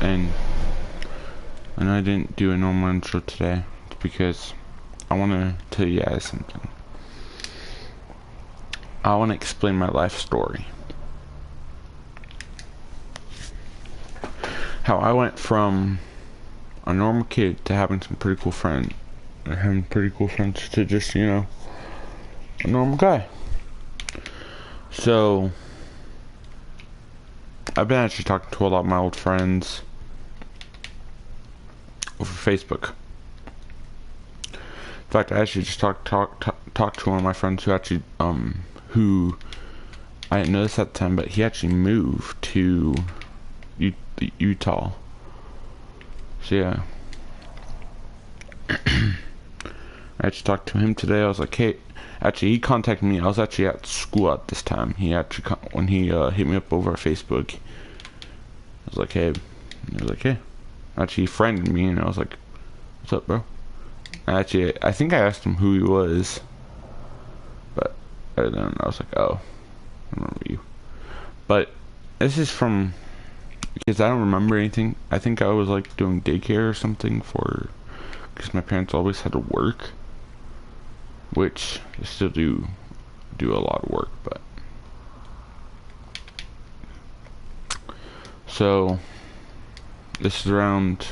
and I didn't do a normal intro today. It's because I want to tell you guys something. I want to explain my life story. How I went from a normal kid to having some pretty cool friends, to just, you know, a normal guy. So, I've been actually talking to a lot of my old friends over Facebook. In fact, I actually just talked to one of my friends who actually, who I didn't know this at the time, but he actually moved to Utah. So yeah, I actually talked to him today. I was like, hey, actually he contacted me. I was actually at school at this time. He actually, when he hit me up over Facebook, I was like, hey, he was like, hey. Actually, he friended me, and I was like, what's up, bro? Actually, I think I asked him who he was, but other than I was like, oh, I remember you. But this is from, because I don't remember anything. I think I was like doing daycare or something because my parents always had to work, which they still do a lot of work, but. So, this is around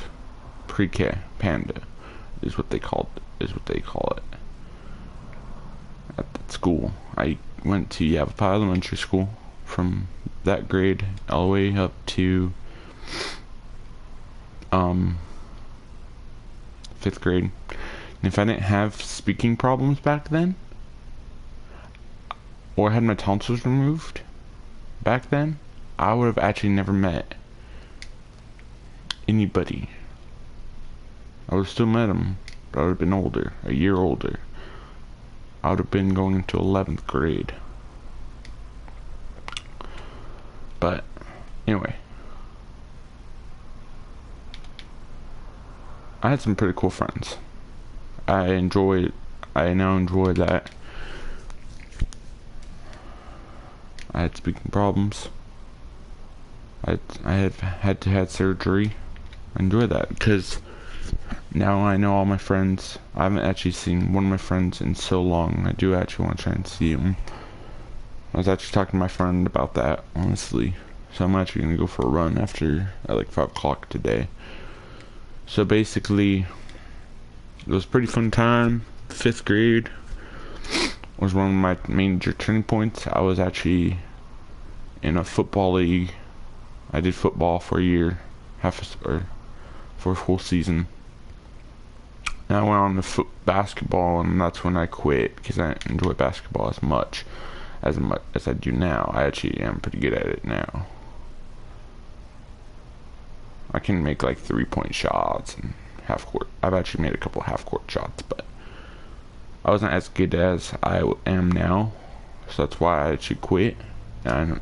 pre-K, Panda, is what they call it. At that school, I went to Yavapai Elementary School from that grade all the way up to 5th grade. And if I didn't have speaking problems back then, or had my tonsils removed back then, I would have actually never met anybody. I would have still met him, but I would have been older, a year older. I would have been going into 11th grade. But anyway, I had some pretty cool friends. I now enjoy that. I had speaking problems. I have had to have surgery. I enjoy that because now I know all my friends. I haven't actually seen one of my friends in so long. I do actually want to try and see him. I was actually talking to my friend about that, honestly. So I'm actually going to go for a run at like 5 o'clock today. So basically, it was a pretty fun time. 5th grade was one of my major turning points. I was actually in a football league. I did football for a year, for a whole season. And I went on to basketball, and that's when I quit because I didn't enjoy basketball as much as I do now. I actually am pretty good at it now. I can make like 3-point shots and half court. I've actually made a couple half court shots, but I wasn't as good as I am now, so that's why I actually quit. And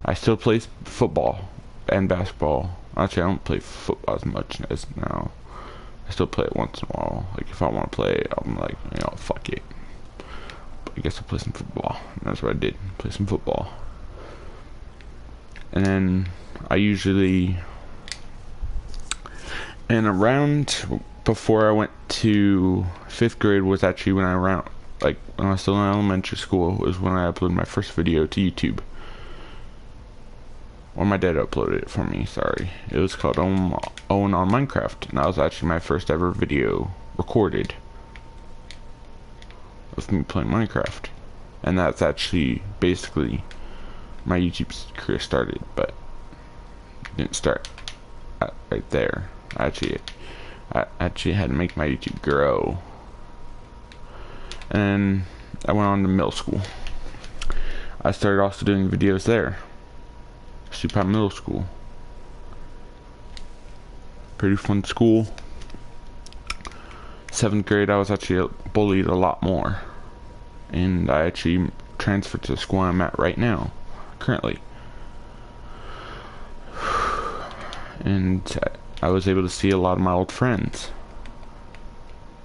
I still play football and basketball. Actually, I don't play football as much as now. I still play it once in a while. Like, if I want to play, I'm like, you know, fuck it. But I guess I'll play some football. And that's what I did. Play some football. And then I usually, and around before I went to 5th grade was actually when when I was still in elementary school, was when I uploaded my first video to YouTube. Or my dad uploaded it for me, sorry. It was called Owen on Minecraft, and that was actually my first ever video recorded of me playing Minecraft. And that's actually basically my YouTube career started, but it didn't start right there. I actually had to make my YouTube grow. And I went on to middle school. I started also doing videos there. Super Middle School. Pretty fun school. 7th grade, I was actually bullied a lot more. And I actually transferred to the school I'm at right now, currently. And I was able to see a lot of my old friends.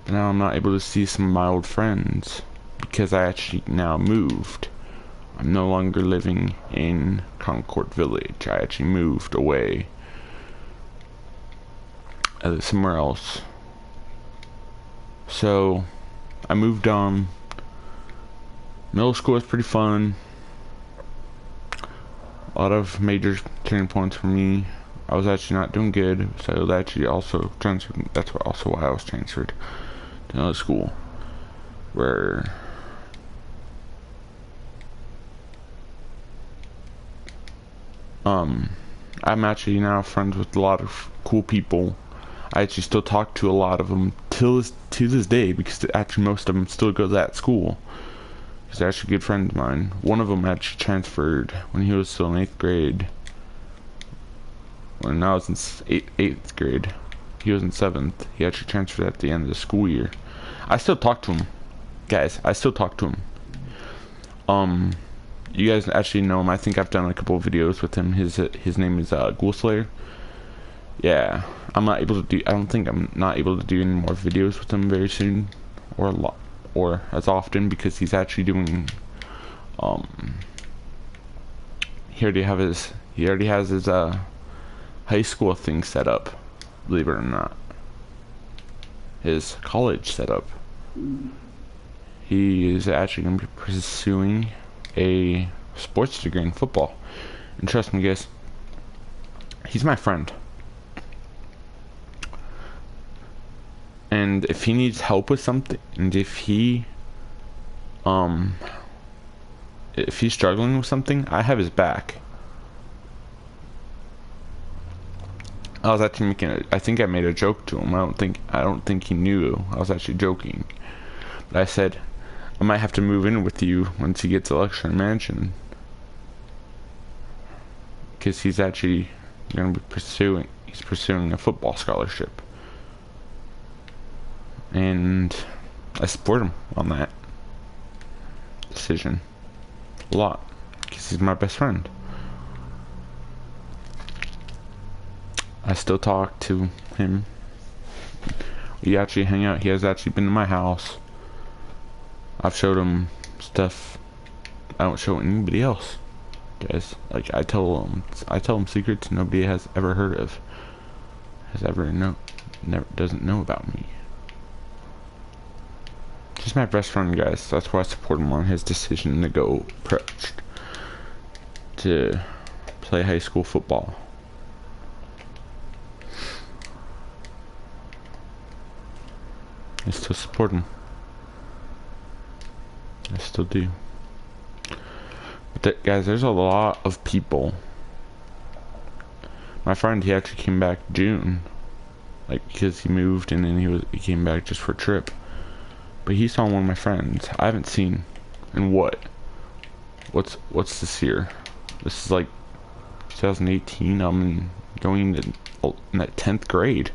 But now I'm not able to see some of my old friends because I actually now moved. I'm no longer living in Concord Village. I actually moved away somewhere else. So I moved on. Middle school was pretty fun. A lot of major turning points for me. I was actually not doing good, so I was actually also transferred. That's also why I was transferred to another school, where I'm actually now friends with a lot of cool people. I actually still talk to a lot of them to this day, because actually most of them still go to that school. He's actually a good friend of mine. One of them actually transferred when he was still in 8th grade. When I was in 8th grade, he was in 7th. He actually transferred at the end of the school year. I still talk to him, guys. I still talk to him. You guys actually know him. I think I've done a couple of videos with him. His name is Ghoul Slayer. Yeah, I'm not able to do. I don't think I'm not able to do any more videos with him very soon, or a lot, or as often, because he's actually doing. He already has his high school thing set up. Believe it or not, his college set up. He is actually going to be pursuing a sports degree in football. And trust me, guys, he's my friend. And if he needs help with something, and if he's struggling with something, I have his back. I was actually I think I made a joke to him. I don't think he knew I was actually joking. But I said, I might have to move in with you once he gets the luxury mansion, because he's actually going to be pursuing a football scholarship. And I support him on that decision a lot, because he's my best friend. I still talk to him. We actually hang out. He has actually been to my house. I've showed him stuff I don't show anybody else, guys. Like, I tell him secrets nobody has ever heard of, doesn't know about me. He's my best friend, guys. That's why I support him on his decision to go to play high school football. I still support him. I still do. But guys, there's a lot of people. My friend, he actually came back June, like, because he moved, and then he came back just for a trip. But he saw one of my friends I haven't seen in what's this year? This is like 2018. I'm going in that 10th grade.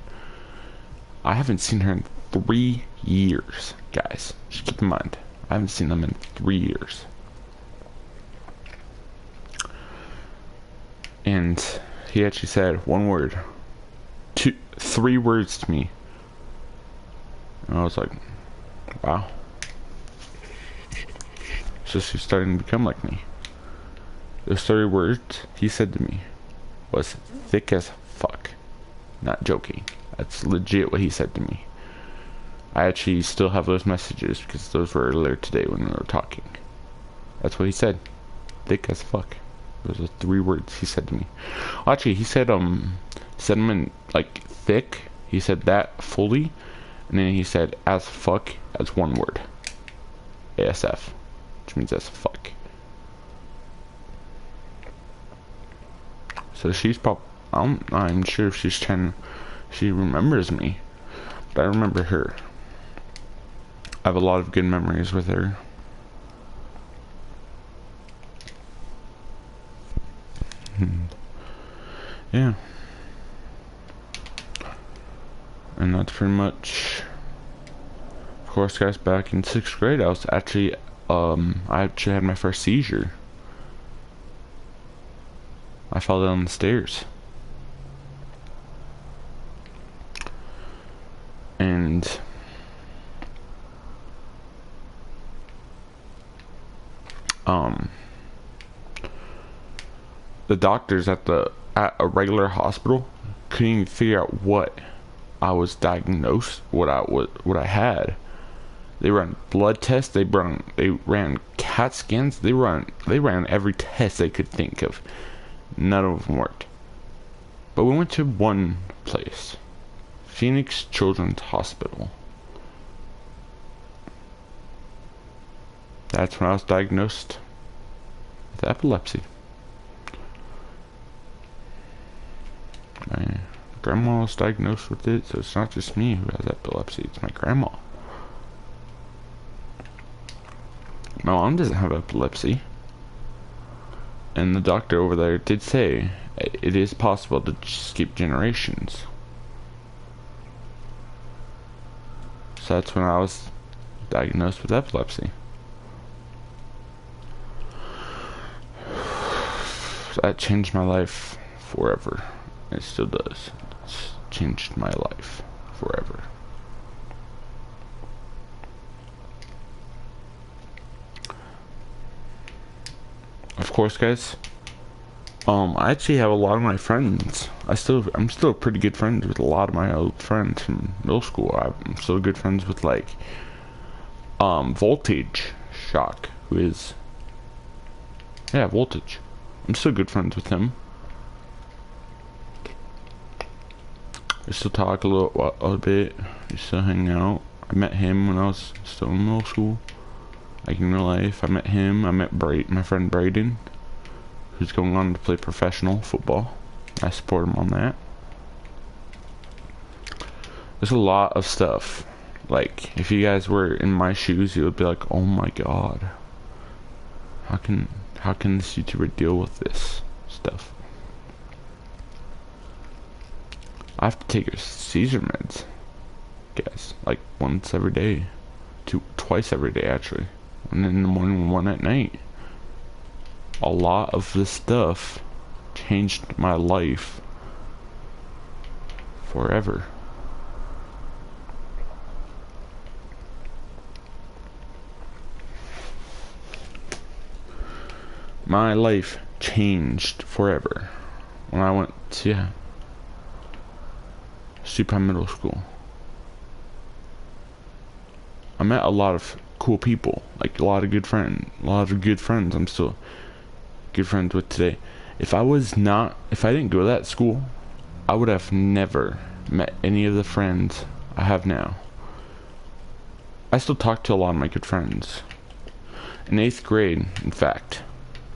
I haven't seen her in 3 years, guys. Just keep in mind, I haven't seen them in 3 years. And he actually said one word, 3 words to me. And I was like, wow. So she's starting to become like me. Those 3 words he said to me was thick as fuck. Not joking. That's legit what he said to me. I actually still have those messages, because those were earlier today when we were talking. That's what he said. Thick as fuck. Those are 3 words he said to me. Well, actually, he said them in like thick. He said that fully, and then he said as fuck as 1 word. ASF, which means as fuck. So she's I'm sure if she remembers me, but I remember her. I have a lot of good memories with her. Yeah. And that's pretty much. Of course, guys, back in 6th grade, I actually had my first seizure. I fell down the stairs. And the doctors at a regular hospital couldn't even figure out what I was diagnosed what I had. They ran blood tests. They ran CAT scans. They ran every test they could think of. None of them worked. But we went to one place, Phoenix Children's Hospital. That's when I was diagnosed with epilepsy. My grandma was diagnosed with it, so it's not just me who has epilepsy, it's my grandma. My mom doesn't have epilepsy. And the doctor over there did say it is possible to skip generations. So that's when I was diagnosed with epilepsy. That changed my life forever. It still does. It's changed my life forever. Of course, guys. I actually have a lot of my friends. I'm still pretty good friends with a lot of my old friends from middle school. I'm still good friends with like, Voltage Shock, who is, yeah, Voltage. I'm still good friends with him. We still talk a little bit. We still hang out. I met him when I was still in middle school. Like in real life, I met him. I met my friend Braden, who's going on to play professional football. I support him on that. There's a lot of stuff. Like, if you guys were in my shoes, you would be like, oh my god. How can this YouTuber deal with this stuff? I have to take a seizure meds, guys, like once every day. Twice every day, actually. One in the morning and one at night. A lot of this stuff changed my life forever. My life changed forever when I went to Supine Middle School. I met a lot of cool people, like a lot of good friends I'm still good friends with today. If I didn't go to that school, I would have never met any of the friends I have now. I still talk to a lot of my good friends. In 8th grade, in fact,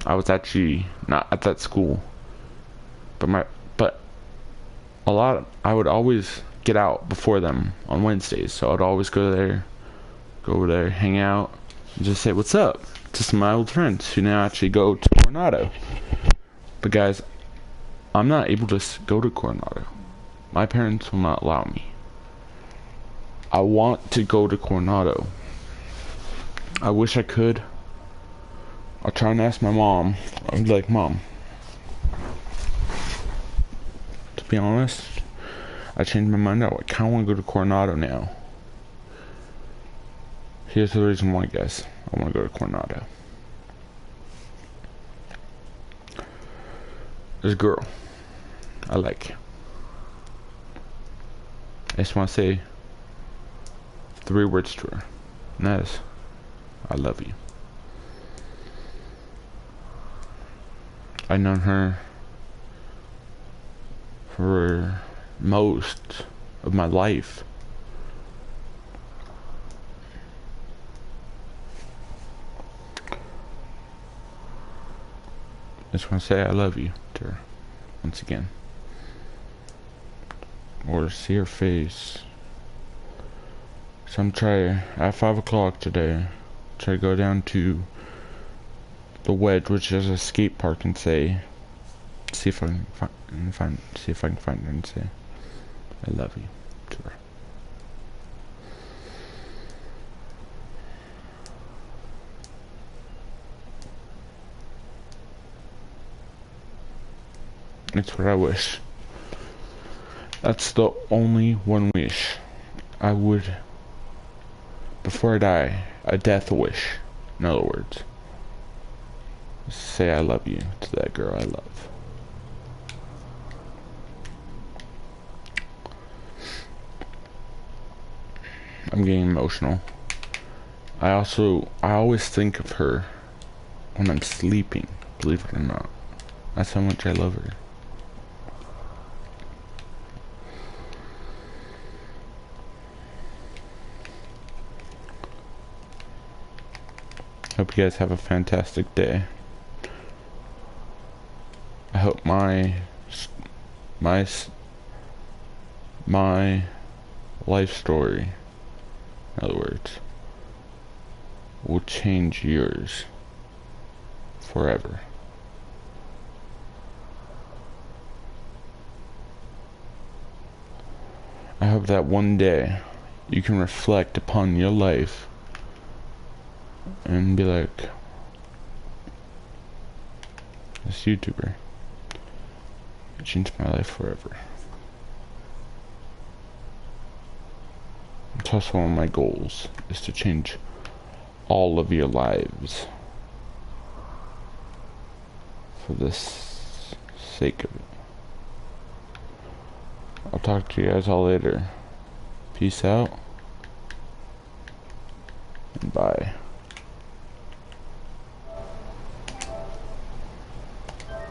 I was actually not at that school, but I would always get out before them on Wednesdays, so I'd always go over there, hang out, and just say what's up to some of my old friends who now actually go to Coronado. But guys, I'm not able to go to Coronado. My parents will not allow me. I want to go to Coronado. I wish I could. I'll try and ask my mom. I'll be like, Mom, to be honest, I changed my mind out. I kind of want to go to Coronado now. Here's the reason why, guys. I want to go to Coronado. There's a girl I like. I just want to say 3 words to her. And that is, I love you. I've known her for most of my life. I just want to say I love you to her once again. Or see her face. So I'm trying at 5 o'clock today. Try to go down to the Wedge, which is a skate park, and see if I can find her and say I love you to her. It's what I wish. That's the only one wish I would, before I die, a death wish, in other words. Say I love you to that girl I love. I'm getting emotional. I always think of her when I'm sleeping, believe it or not. That's how much I love her. Hope you guys have a fantastic day. I hope my life story, in other words, will change yours forever. I hope that one day you can reflect upon your life and be like, this YouTuber, it changed my life forever. It's also one of my goals, is to change all of your lives for the sake of it. I'll talk to you guys all later. Peace out. And bye.